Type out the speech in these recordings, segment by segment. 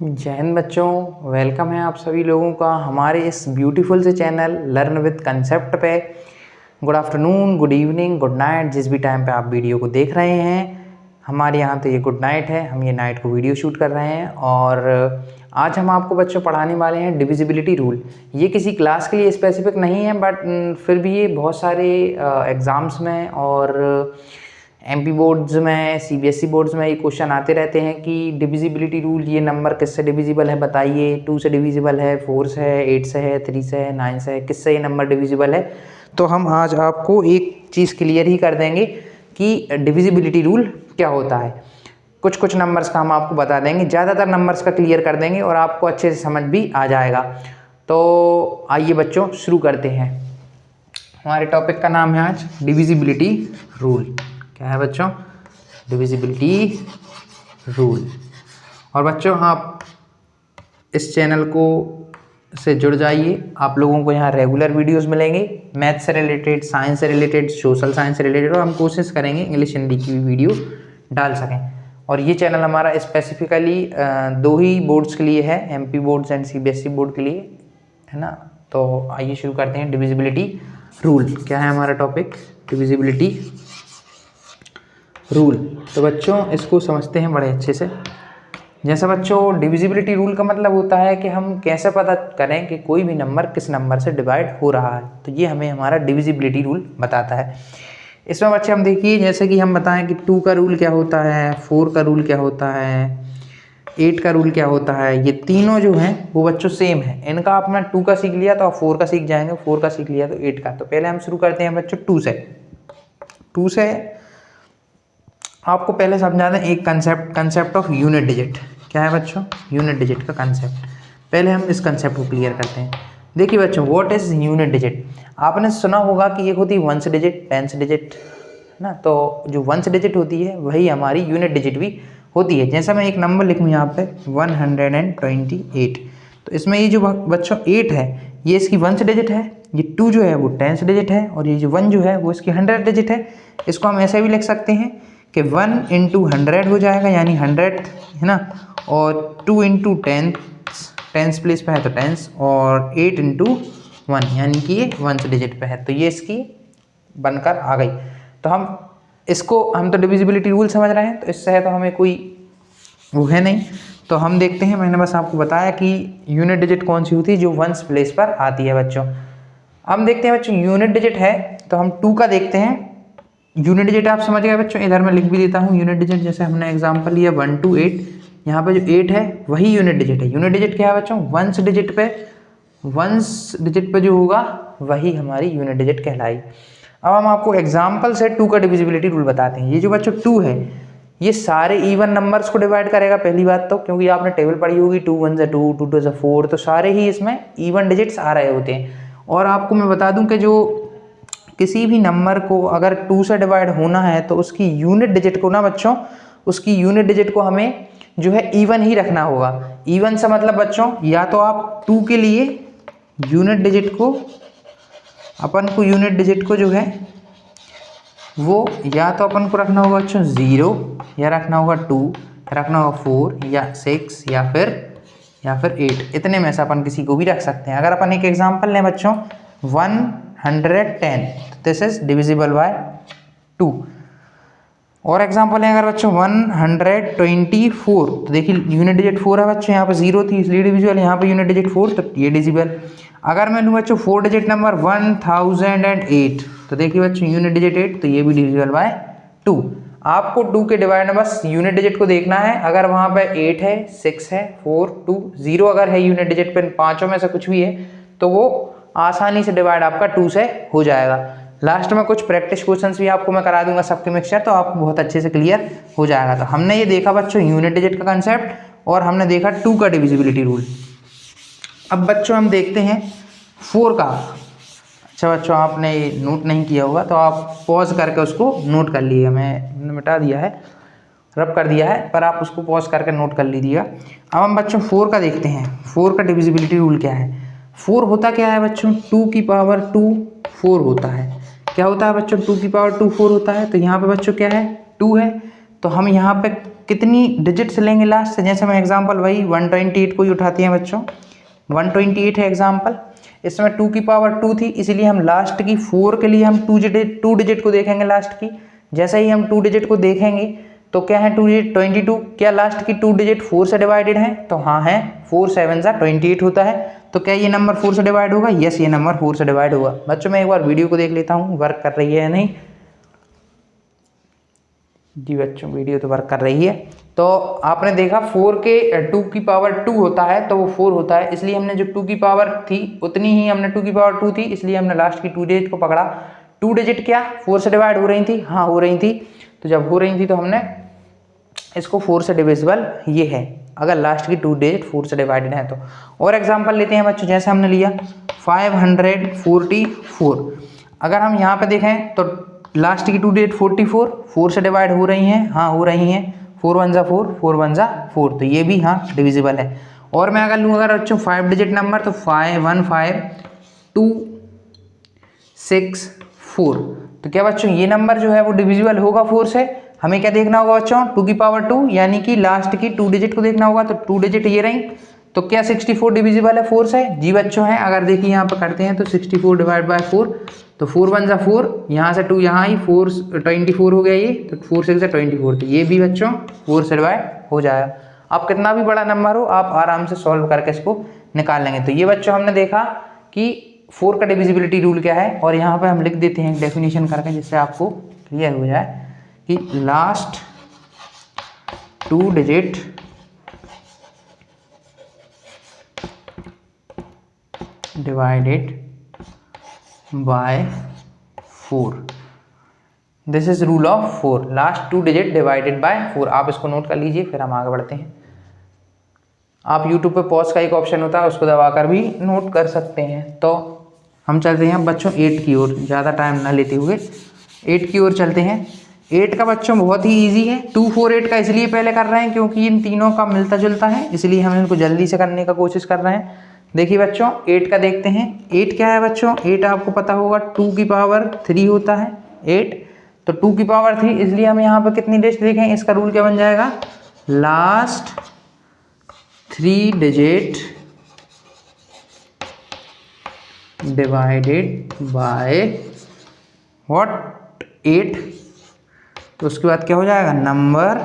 जय हिंद बच्चों, वेलकम है आप सभी लोगों का हमारे इस ब्यूटीफुल से चैनल लर्न विद कंसेप्ट पे। Good afternoon, good evening, good night, जिस भी टाइम पे आप वीडियो को देख रहे हैं। हमारे यहाँ तो ये गुड नाइट है, हम ये नाइट को वीडियो शूट कर रहे हैं। और आज हम आपको बच्चों पढ़ाने वाले हैं डिविजिबिलिटी रूल। ये किसी क्लास के लिए स्पेसिफिक नहीं है, बट फिर भी ये बहुत सारे एग्ज़ाम्स में और एमपी बोर्ड्स में, सीबीएसई बोर्ड्स में ये क्वेश्चन आते रहते हैं कि डिविजिबिलिटी रूल, ये नंबर किससे डिविजिबल है बताइए। 2 से डिविजिबल है, 4 से है, 8 से है, 3 से है, 9 से है, किससे ये नंबर डिविजिबल है। तो हम आज आपको एक चीज़ क्लियर ही कर देंगे कि डिविजिबिलिटी रूल क्या होता है। कुछ कुछ नंबर्स का हम आपको बता देंगे, ज़्यादातर नंबर्स का क्लियर कर देंगे और आपको अच्छे से समझ भी आ जाएगा। तो आइए बच्चों शुरू करते हैं। हमारे टॉपिक का नाम है आज डिविजिबिलिटी रूल। क्या है बच्चों? Divisibility rule. और बच्चों आप इस चैनल को से जुड़ जाइए। आप लोगों को यहाँ रेगुलर वीडियोस मिलेंगे, मैथ से रिलेटेड, साइंस से रिलेटेड, सोशल साइंस से रिलेटेड, और हम कोशिश करेंगे इंग्लिश हिंदी की भी वीडियो डाल सकें। और ये चैनल हमारा स्पेसिफिकली 2 ही बोर्ड्स के लिए है, MP boards and CBSE board के लिए, है ना। तो आइए शुरू करते हैं डिविजिबिलिटी रूल। क्या है हमारा टॉपिक? Divisibility rule. तो बच्चों इसको समझते हैं बड़े अच्छे से। जैसा बच्चों डिविजिबिलिटी रूल का मतलब होता है कि हम कैसे पता करें कि कोई भी नंबर किस नंबर से डिवाइड हो रहा है, तो ये हमें हमारा डिविजिबिलिटी रूल बताता है। इसमें बच्चे हम देखिए, जैसे कि हम बताएं कि 2 का रूल क्या होता है, 4 का रूल क्या होता है, 8 का रूल क्या होता है। ये तीनों जो हैं वो बच्चों सेम है। इनका आपने 2 का सीख लिया तो आप 4 का सीख जाएंगे, 4 का सीख लिया तो 8 का। तो पहले हम शुरू करते हैं बच्चों 2 से। 2 से आपको पहले समझा दें एक कंसेप्ट ऑफ यूनिट डिजिट। क्या है बच्चों? यूनिट डिजिट का कंसेप्ट। पहले हम इस कंसेप्ट को क्लियर करते हैं। देखिए बच्चों, व्हाट इज यूनिट डिजिट। आपने सुना होगा कि एक होती है वंस डिजिट, टेंस डिजिट, है ना। तो जो वंस डिजिट होती है वही हमारी यूनिट डिजिट भी होती है। जैसा मैं एक नंबर लिखूँ यहाँ पे 128, तो इसमें ये जो बच्चों 8 है ये इसकी वंस डिजिट है, ये 2 जो है वो टेंस डिजिट है, और ये जो 1 जो है वो इसकी 100 डिजिट है। इसको हम ऐसे भी लिख सकते हैं कि 1 इंटू 100 हो जाएगा, यानी 100, है ना। और 2 इंटू टेंस प्लेस पे है तो टेंस, और 8 इंटू 1 यानी कि ये वंस डिजिट पे है, तो ये इसकी बनकर आ गई। तो हम तो डिविजिबिलिटी रूल समझ रहे हैं, तो इससे है तो हमें कोई वो है नहीं। तो हम देखते हैं, मैंने बस आपको बताया कि यूनिट डिजिट कौन सी होती है, जो वंस प्लेस पर आती है बच्चों। हम देखते हैं बच्चों यूनिट डिजिट है तो हम 2 का देखते हैं। यूनिट डिजिट आप समझ गए बच्चों, इधर मैं लिख भी देता हूँ यूनिट डिजिट। जैसे हमने एग्जांपल लिया 1 to 8, यहाँ पे जो 8 है वही यूनिट डिजिट है। यूनिट डिजिट क्या है बच्चों? वंस डिजिट पे जो होगा वही हमारी यूनिट डिजिट कहलाई। अब हम आपको एग्जाम्पल से 2 का डिविजिबिलिटी रूल बताते हैं। ये जो बच्चों 2 है ये सारे इवन नंबर्स को डिवाइड करेगा, पहली बात तो, क्योंकि आपने टेबल पढ़ी होगी 2 1 से 2, 2 2 से 4, तो सारे ही इसमें इवन डिजिट्स आ रहे होते हैं। और आपको मैं बता दूं कि जो किसी भी नंबर को अगर 2 से डिवाइड होना है तो उसकी यूनिट डिजिट को ना बच्चों, उसकी यूनिट डिजिट को हमें जो है इवन ही रखना होगा। इवन से मतलब बच्चों, या तो आप 2 के लिए यूनिट डिजिट को, अपन को यूनिट डिजिट को जो है वो या तो अपन को रखना होगा बच्चों 0, या रखना होगा 2, रखना होगा 4 या 6 या फिर 8। इतने में से अपन किसी को भी रख सकते हैं। अगर अपन एक एग्जांपल लें बच्चों 110, दिस इज डिविजिबल बाय 2। और एग्जांपल है अगर बच्चों 124, तो देखिए यूनिट डिजिट 4 है बच्चों, यहाँ पे 0 थी इसलिए डिविजिबल, यहाँ पे यूनिट डिजिट 4 तो ये डिविजिबल। अगर मैं लूँ बच्चों 4 डिजिट नंबर 1008, तो देखिए बच्चों यूनिट डिजिट 8, तो ये भी डिविजिबल बाय 2। आपको 2 के डिवाइड में बस यूनिट डिजिट को देखना है। अगर वहाँ पे 8 है, 6 है, 4, 2, 0 अगर है यूनिट डिजिट पे, पाँचों में से कुछ भी है, तो वो आसानी से डिवाइड आपका 2 से हो जाएगा। लास्ट में कुछ प्रैक्टिस क्वेश्चंस भी आपको मैं करा दूंगा सबके मिक्सचर, तो आपको बहुत अच्छे से क्लियर हो जाएगा। तो हमने ये देखा बच्चों यूनिट डिजिट का कंसेप्ट, और हमने देखा 2 का डिविजिबिलिटी रूल। अब बच्चों हम देखते हैं 4 का। अच्छा बच्चों, आपने नोट नहीं किया होगा तो आप पॉज करके उसको नोट कर लीजिए। मैंने मिटा दिया है, रब कर दिया है, पर आप उसको पॉज करके नोट कर लीजिएगा। अब हम बच्चों 4 का देखते हैं। 4 का डिविजिबिलिटी रूल क्या है? 4 होता क्या है बच्चों? 2 की पावर 2 4 होता है। क्या होता है बच्चों? 2 की पावर 2 4 होता है। तो यहाँ पे बच्चों क्या है? 2 है, तो हम यहाँ पे कितनी डिजिट्स लेंगे लास्ट से। जैसे मैं एग्जांपल वही 128 को ही उठाते हैं बच्चों, 128 है एग्जांपल। इसमें 2 की पावर 2 थी, इसलिए हम लास्ट की 4 के लिए हम 2 डिजिट को देखेंगे लास्ट की। जैसे ही हम 2 डिजिट को देखेंगे तो क्या है 2 डिजिट 22, क्या लास्ट की 2 डिजिट 4 से डिवाइडेड है? तो हाँ है, 4 7 जा 28 होता है। तो क्या ये नंबर 4 से डिवाइड होगा? यस, ये नंबर 4 से डिवाइड होगा। बच्चों मैं एक बार वीडियो को देख लेता हूँ वर्क कर रही है या नहीं। जी बच्चों वीडियो तो वर्क कर रही है। तो आपने देखा 4 के 2 की पावर 2 होता है तो वो 4 होता है, इसलिए हमने जो 2 की पावर थी उतनी ही हमने 2 की पावर 2 थी, इसलिए हमने लास्ट की 2 डिजिट को पकड़ा। 2 डिजिट क्या 4 से डिवाइड हो रही थी? हाँ हो रही थी। तो जब हो रही थी तो हमने इसको 4 से डिविजिबल ये है, अगर लास्ट की 2 डिजिट 4 से डिवाइडेड है तो। और एग्जांपल लेते हैं बच्चों, जैसे हमने लिया 544। अगर हम यहाँ पे देखें तो लास्ट की 2 डिजिट 44 4 से डिवाइड हो रही हैं? हाँ हो रही हैं। 4 1 जा 4, 4 1 जा 4, तो ये भी हाँ डिविजिबल है। और मैं अगर लूँ अगर बच्चों 5 डिजिट नंबर तो 515264, तो क्या बच्चों ये नंबर जो है वो डिविजिबल होगा 4 से? हमें क्या देखना होगा बच्चों 2 की पावर 2 यानी कि लास्ट की 2 डिजिट को देखना होगा। तो 2 डिजिट ये रही, तो क्या 64 डिविजिबल है 4 से? जी बच्चों है। अगर देखिए यहाँ पर करते हैं तो 64 डिवाइड बाय 4, तो 4 1 जा 4, यहाँ से 2 यहाँ ही 4 24 हो गया ये, तो 4 6 जा 24, तो ये भी बच्चों 4 से डिवाइड हो जाएगा। आप कितना भी बड़ा नंबर हो आप आराम से सॉल्व करके इसको निकाल लेंगे। तो ये बच्चों हमने देखा कि 4 का डिविजिबिलिटी रूल क्या है, और यहाँ पे हम लिख देते हैं डेफिनेशन करके जिससे आपको क्लियर हो जाए कि last 2 digit divided by 4, this is rule of 4, last 2 digit divided by 4। आप इसको नोट कर लीजिए, फिर हम आगे बढ़ते हैं। आप YouTube पे पॉज का एक ऑप्शन होता है उसको दबाकर भी नोट कर सकते हैं। तो हम चलते हैं बच्चों 8 की ओर, ज़्यादा टाइम ना लेते हुए 8 की ओर चलते हैं। 8 का बच्चों बहुत ही इजी है। 2 4 8 का इसलिए पहले कर रहे हैं क्योंकि इन तीनों का मिलता जुलता है, इसलिए हम इनको जल्दी से करने का कोशिश कर रहे हैं। देखिए बच्चों 8 का देखते हैं। 8 क्या है बच्चों? 8 आपको पता होगा 2 की पावर 3 होता है 8, तो 2 की पावर 3, इसलिए हम यहाँ पर कितनी डिजिट देखें, इसका रूल क्या बन जाएगा, last 3 digit divided by what 8, तो उसके बाद क्या हो जाएगा, number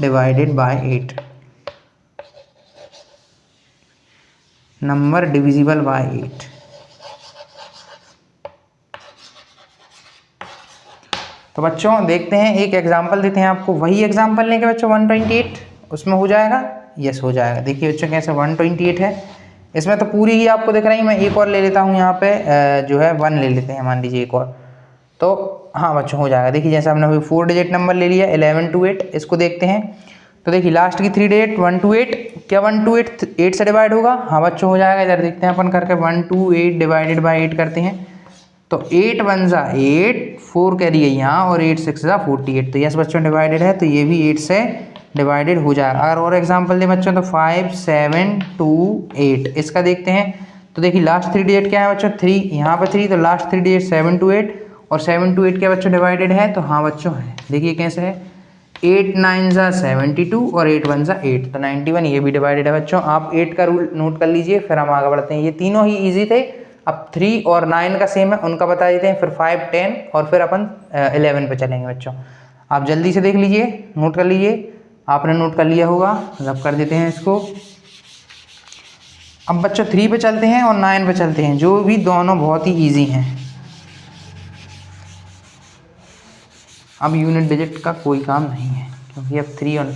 divided by 8, number divisible by 8। तो बच्चों देखते हैं एक एग्जांपल देते हैं आपको, वही एग्जांपल लेंगे बच्चों 128, उसमें हो जाएगा? यस हो जाएगा। देखिए बच्चों कैसे 128 है, इसमें तो पूरी ही आपको दिख रही है। मैं एक और ले लेता हूँ यहाँ पे जो है 1 ले लेते हैं मान लीजिए एक और, तो हाँ बच्चों हो जाएगा। देखिए जैसे हमने 4 डिजिट नंबर ले लिया 11 to 8, इसको देखते हैं तो देखिए लास्ट की 3 डिजिट 1 to 8, क्या 1 to 8 से डिवाइड होगा? हाँ बच्चों हो जाएगा। इधर देखते हैं अपन करके 1 to 8 डिवाइडेड बाई 8 करते हैं, तो 8 1 जा 8, 4 कैरी है यहाँ, और 8 6 जा 48, तो यस बच्चों डिवाइडेड है, तो ये भी 8 से डिवाइडेड हो जाएगा। अगर और एग्जांपल दें बच्चों तो 5 7 2 8, इसका देखते हैं तो देखिए लास्ट 3 डिजिट क्या है बच्चों 3, यहाँ पर 3, तो लास्ट 3 डिजिट 7 to 8, और 7 to 8 क्या बच्चों डिवाइडेड है? तो हाँ बच्चों है। देखिए कैसे है, 8 9 जा 72 और 8 1 जा 8, तो 91, ये भी डिवाइडेड है बच्चों। आप 8 का रूल नोट कर लीजिए, फिर हम आगे बढ़ते हैं। ये तीनों ही ईजी थे। अब 3 और 9 का सेम है, उनका बता देते हैं, फिर 5 10 और फिर अपन 11 पे चलेंगे बच्चों। आप जल्दी से देख लीजिए, नोट कर लीजिए। आपने नोट कर लिया होगा, रब कर देते हैं इसको। अब बच्चों 3 पे चलते हैं और 9 पे चलते हैं, जो भी दोनों बहुत ही ईजी हैं। अब यूनिट डिजिट का कोई काम नहीं है क्योंकि अब 3 और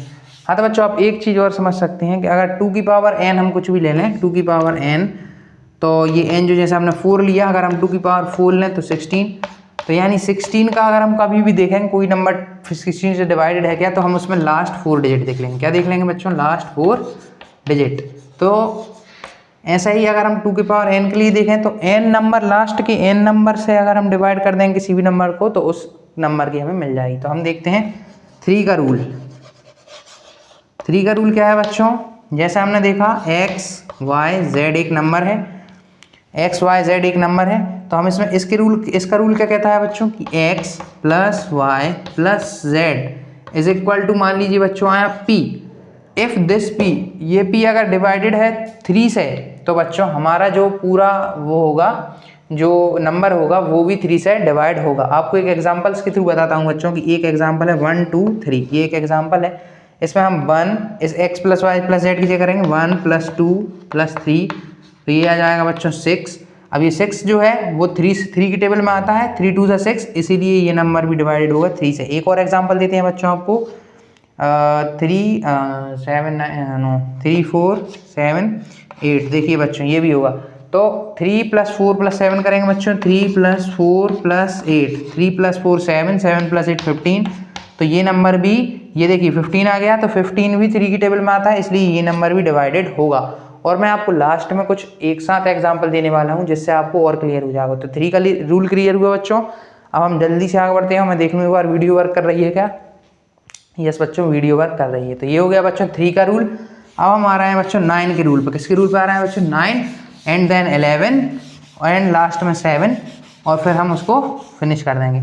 हाँ। तो बच्चों आप एक चीज़ और समझ सकते हैं कि अगर 2 की पावर n हम कुछ भी ले लें, 2 की पावर n, तो ये n जो जैसे हमने 4 लिया, अगर हम 2 की पावर 4 लें तो 16, तो यानी 16 का अगर हम कभी भी देखें कोई नंबर 16 से डिवाइडेड है क्या, तो हम उसमें लास्ट 4 डिजिट देख लेंगे। क्या देख लेंगे बच्चों? Last 4 digit. तो ऐसा ही अगर हम 2 की पावर n के लिए देखें तो n नंबर, लास्ट के n नंबर से अगर हम डिवाइड कर देंगे किसी भी नंबर को तो उस नंबर की हमें मिल जाएगी। तो हम देखते हैं 3 का रूल। 3 का रूल क्या है बच्चों? जैसे हमने देखा x y z एक नंबर है, x y z एक नंबर है, तो हम इसमें इसका रूल क्या कहता है बच्चों कि x plus y plus z is equal to मान लीजिए बच्चों आया p, इफ दिस p, ये p अगर डिवाइडेड है 3 से तो बच्चों हमारा जो पूरा वो होगा, जो नंबर होगा वो भी 3 से डिवाइड होगा। आपको एक एग्जांपल्स के थ्रू बताता हूँ बच्चों की। एक एग्जांपल है 1 2 3, ये एक एग्जांपल है। इसमें हम 1 इस x plus y plus z की जगह करेंगे 1 + 2 + 3, तो ये आ जाएगा बच्चों 6। अब ये 6 जो है वो 3 की टेबल में आता है, 3 2 = 6, इसीलिए ये नंबर भी डिवाइडेड होगा 3 से। एक और एग्जांपल देते हैं बच्चों आपको 3 4 7 8। देखिए बच्चों ये भी होगा, तो 3 + 4 + 7 करेंगे बच्चों, 3 + 4 + 8, 3 + 4 7, 7 + 8 15, तो ये नंबर भी, ये देखिए 15 आ गया, तो 15 भी 3 की टेबल में आता है, इसलिए ये नंबर भी डिवाइडेड होगा। और मैं आपको लास्ट में कुछ एक साथ एग्जांपल देने वाला हूँ जिससे आपको और क्लियर हो जाएगा। तो 3 का रूल क्लियर हुआ बच्चों। अब हम जल्दी से आगे बढ़ते हैं। मैं देख लूँ एक बार वीडियो वर्क कर रही है क्या। यस बच्चों वीडियो वर्क कर रही है। तो ये हो गया बच्चों 3 का रूल। अब हम आ रहे हैं बच्चों 9 के रूल पर। किसके रूल पे आ रहे हैं बच्चों? 9 एंड देन 11 एंड लास्ट में 7, और फिर हम उसको फिनिश कर देंगे।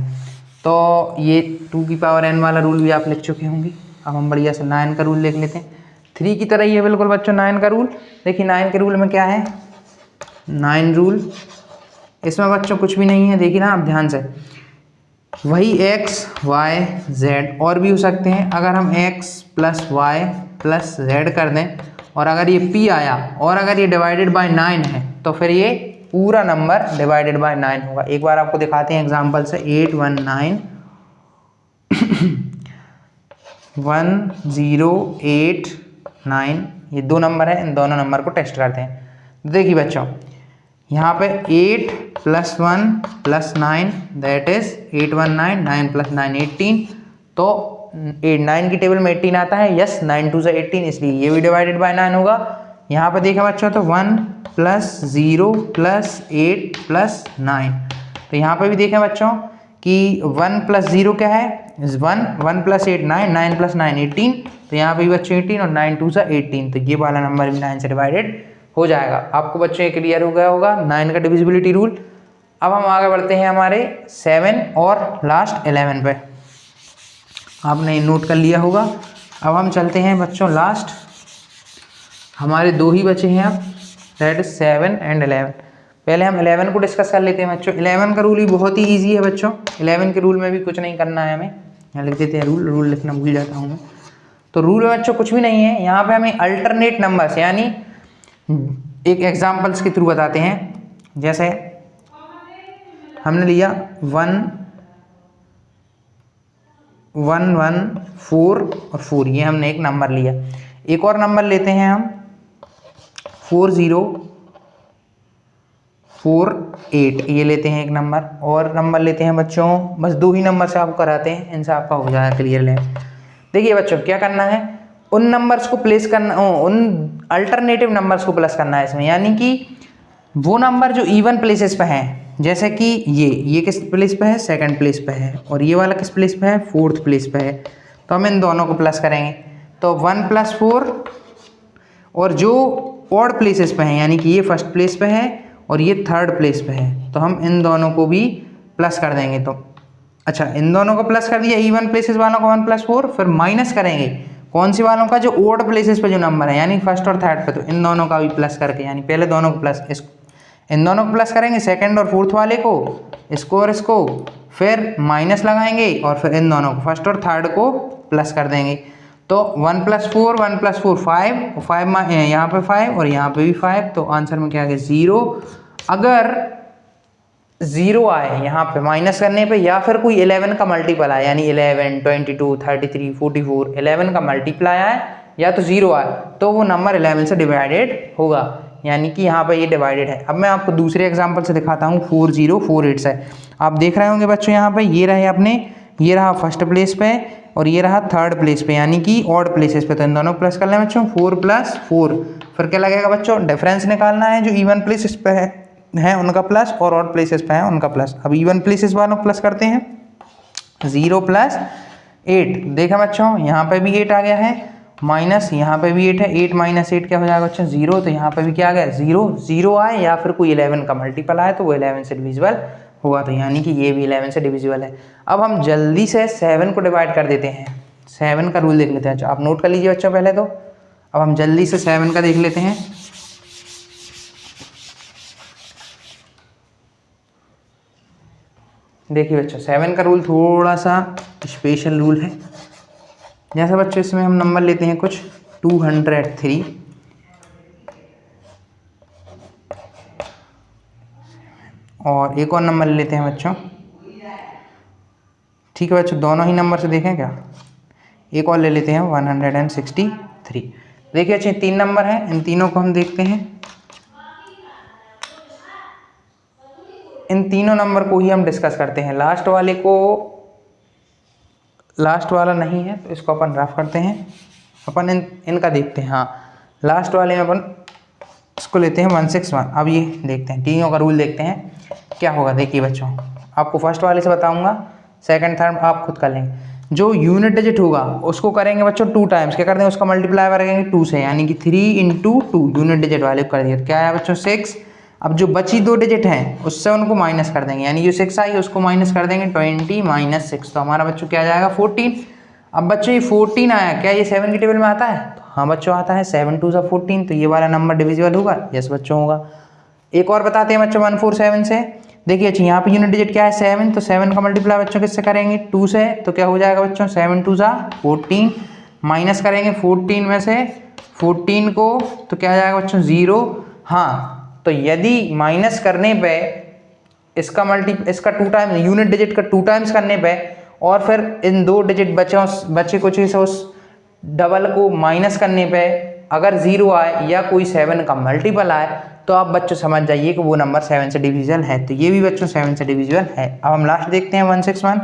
तो ये 2 की पावर n वाला रूल भी आप लिख चुके होंगे। अब हम बढ़िया से 9 का रूल लिख लेते हैं। 3 की तरह ही है बिल्कुल बच्चों 9 का रूल। देखिए 9 के रूल में क्या है, 9 रूल, इसमें बच्चों कुछ भी नहीं है। देखिए ना आप ध्यान से, वही x y z और भी हो सकते हैं। अगर हम x + y + z कर दें और अगर ये p आया और अगर ये डिवाइडेड बाय 9 है तो फिर ये पूरा नंबर डिवाइडेड बाय 9 होगा। एक बार आपको दिखाते हैं एग्जांपल से। 8 1 9 1 0 8 9, ये 2 नंबर है, इन दोनों नंबर को टेस्ट करते हैं। देखिए बच्चों यहाँ पे 8 + 1 + 9 दैट इज 8 1 9, 9 + 9 18, तो 9 की टेबल में 18 आता है। यस 9 2 = 18, इसलिए ये भी डिवाइडेड बाय 9 होगा। यहाँ पे देखें बच्चों तो 1 + 0 + 8 + 9, तो यहाँ पे भी देखें बच्चों कि 1 + 0 क्या है, 1 1 + 8 9, 9 + 9 18, तो यहाँ पे भी बच्चों 18 और 9 2 = 18, तो ये वाला नंबर भी 9 से डिवाइडेड हो जाएगा। आपको बच्चों ये क्लियर हो गया होगा 9 का डिविजिबिलिटी रूल। अब हम आगे बढ़ते हैं हमारे 7 और लास्ट 11 पे। आपने नोट कर लिया होगा। अब हम चलते हैं बच्चों लास्ट, हमारे 2 ही बचे हैं अब, दैट इज 7 एंड 11। पहले हम 11 को डिस्कस कर लेते हैं बच्चों। 11 का रूल ही बहुत ही ईजी है बच्चों। 11 के रूल में भी कुछ नहीं करना है हमें। यहाँ लिख देते हैं रूल लिखना भूल जाता हूँ मैं। तो रूल में बच्चों कुछ भी नहीं है। यहाँ पे हमें अल्टरनेट नंबर्स, यानी एक एग्जाम्पल्स के थ्रू बताते हैं। जैसे हमने लिया 1 1 1 4 और 4, ये हमने एक नंबर लिया। एक और नंबर लेते हैं हम 4 0 4 8, ये लेते हैं एक नंबर। और नंबर लेते हैं बच्चों, बस 2 ही नंबर से आपको कराते हैं, इनसे आपका हो जाएगा क्लियर। ले देखिए बच्चों क्या करना है, उन नंबर्स को प्लेस करना, उन अल्टरनेटिव नंबर्स को प्लस करना है इसमें। यानी कि वो नंबर जो इवन प्लेसेस पे हैं, जैसे कि ये किस प्लेस पे है, सेकंड प्लेस पे है, और ये वाला किस प्लेस पे है, फोर्थ प्लेस पे है, तो हम इन दोनों को प्लस करेंगे। तो 1 + 4, और जो ऑड प्लेसेस पे हैं, यानी कि ये फर्स्ट प्लेस पे है और ये थर्ड प्लेस पे है, तो हम इन दोनों को भी प्लस कर देंगे। तो अच्छा, इन दोनों को प्लस कर दिया, इवन प्लेसेस वालों को 1 + 4, फिर माइनस करेंगे कौन सी वालों का, जो ऑड प्लेसेस पे जो नंबर है, यानी फर्स्ट और थर्ड पे, तो इन दोनों का भी प्लस करके, यानी पहले दोनों को प्लस, इन दोनों को प्लस करेंगे, सेकंड और फोर्थ वाले को, इसको और इसको, फिर माइनस लगाएंगे और फिर इन दोनों को, फर्स्ट और थर्ड को प्लस कर देंगे। तो 1 + 4 1 + 4 5 यहाँ पे 5 और यहाँ पे भी 5, तो आंसर में क्या आ गया 0। अगर 0 आए यहाँ पे माइनस करने पे, या फिर कोई 11 का मल्टीपल आए, यानी 11 22 33 44 11 का मल्टीप्लाई आए, या तो 0 आए, तो वो नंबर 11 से डिवाइडेड होगा, यानी कि यहाँ पे ये डिवाइडेड है। अब मैं आपको दूसरे एग्जांपल से दिखाता हूँ। 4 0 4 8 से आप देख रहे होंगे बच्चों, यहाँ पे ये रहे अपने, ये रहा फर्स्ट प्लेस पे और ये रहा थर्ड प्लेस पे, यानी कि ऑड प्लेसेस पे, तो इन दोनों को प्लस कर लें बच्चों। 4 + 4, फिर क्या लगेगा बच्चों, डिफरेंस निकालना है, जो इवन प्लेसेस पे है उनका प्लस और ऑड प्लेसेस पे है उनका प्लस। अब इवन प्लेसेस वालों को प्लस करते हैं। 0 + 8, देखा बच्चों यहाँ पे भी 8 आ गया है, माइनस यहाँ पे भी 8 है, 8 - 8 क्या हो जाएगा बच्चों 0, तो यहाँ पे भी क्या आ गया 0। 0 आए या फिर कोई 11 का मल्टीपल आए तो वो 11 से डिविजिबल हुआ, तो यानी कि ये भी 11 से डिविजिबल है। अब हम जल्दी से 7 को डिवाइड कर देते हैं। 7 का रूल देख लेते हैं। अच्छा आप नोट कर लीजिए बच्चों पहले तो। अब हम जल्दी से 7 का देख लेते हैं। देखिए बच्चों 7 का रूल थोड़ा सा स्पेशल रूल है। जैसे बच्चों इसमें हम नंबर लेते हैं कुछ 203 और एक और नंबर लेते हैं बच्चों। ठीक है बच्चों, दोनों ही नंबर से देखें क्या, एक और ले लेते हैं 163। देखिए अच्छे 3 नंबर हैं, इन तीनों को हम देखते हैं। इन तीनों नंबर को ही हम डिस्कस करते हैं। लास्ट वाले को, लास्ट वाला नहीं है तो इसको अपन रफ करते हैं। अपन इनका देखते हैं। हाँ लास्ट वाले में अपन इसको लेते हैं 161। अब ये देखते हैं तीनों का रूल देखते हैं क्या होगा। देखिए बच्चों आपको फर्स्ट वाले से बताऊंगा, सेकंड थर्ड आप खुद कर लेंगे। जो यूनिट डिजिट होगा उसको करेंगे बच्चों 2 टाइम्स, क्या करते हैं उसका मल्टीप्लाई करेंगे 2 से, यानी कि 3 × 2 यूनिट डिजिट वाले को कर दिया, क्या है बच्चों 6। अब जो बची 2 डिजिट हैं उससे उनको माइनस कर देंगे, यानी जो 6 आई उसको माइनस कर देंगे 20 - 6, तो हमारा बच्चों क्या आ जाएगा 14। अब बच्चों ये 14 आया, क्या ये 7 की टेबल में आता है? तो हाँ बच्चों आता है, 7 × 2 = 14, तो ये वाला नंबर डिविजिबल होगा। यस बच्चों होगा। एक और बताते हैं बच्चों 147 से। देखिए अच्छा यहाँ पे यूनिट डिजिट क्या है 7, तो 7 का मल्टीप्लाई बच्चों किससे करेंगे 2 से, तो क्या हो जाएगा बच्चों 7 × 2 = 14, माइनस करेंगे 14 में से 14 को, तो क्या आ जाएगा बच्चों 0। हाँ तो यदि माइनस करने पे इसका 2 टाइम यूनिट डिजिट का 2 टाइम्स करने पे और फिर इन 2 डिजिट बचे कुछ से उस डबल को माइनस करने पे अगर 0 आए या कोई 7 का मल्टीपल आए तो आप बच्चों समझ जाइए कि वो नंबर 7 से डिविजिबल है। तो ये भी बच्चों 7 से डिविजिबल है। अब हम लास्ट देखते हैं 161।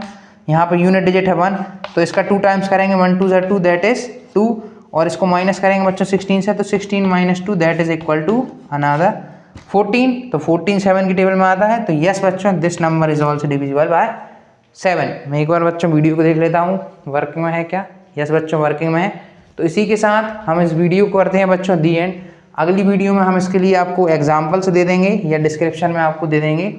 यहाँ पर यूनिट डिजिट है 1, तो इसका 2 टाइम्स करेंगे 1 × 2 = 2, दैट इज 2, और इसको माइनस करेंगे बच्चों 16 से, तो 16 - 2 that is equal to another 14। तो 14 7 की टेबल में आता है। तो यस बच्चों this number is also divisible by 7। मैं एक बार बच्चों वीडियो को देख लेता हूँ वर्किंग में है क्या। यस बच्चों वर्किंग में है। तो इसी के साथ हम इस वीडियो को करते हैं बच्चों दी एंड। अगली वीडियो में हम इसके लिए आपको एग्जाम्पल्स दे देंगे या डिस्क्रिप्शन में आपको दे देंगे,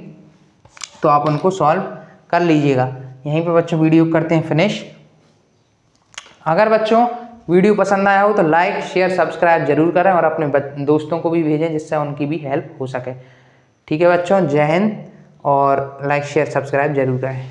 तो आप उनको सॉल्व कर लीजिएगा। यहीं पे बच्चों वीडियो करते हैं फिनिश। अगर बच्चों वीडियो पसंद आया हो तो लाइक शेयर सब्सक्राइब जरूर करें और अपने दोस्तों को भी भेजें जिससे उनकी भी हेल्प हो सके। ठीक है बच्चों, जय हिंद, और लाइक शेयर सब्सक्राइब जरूर करें।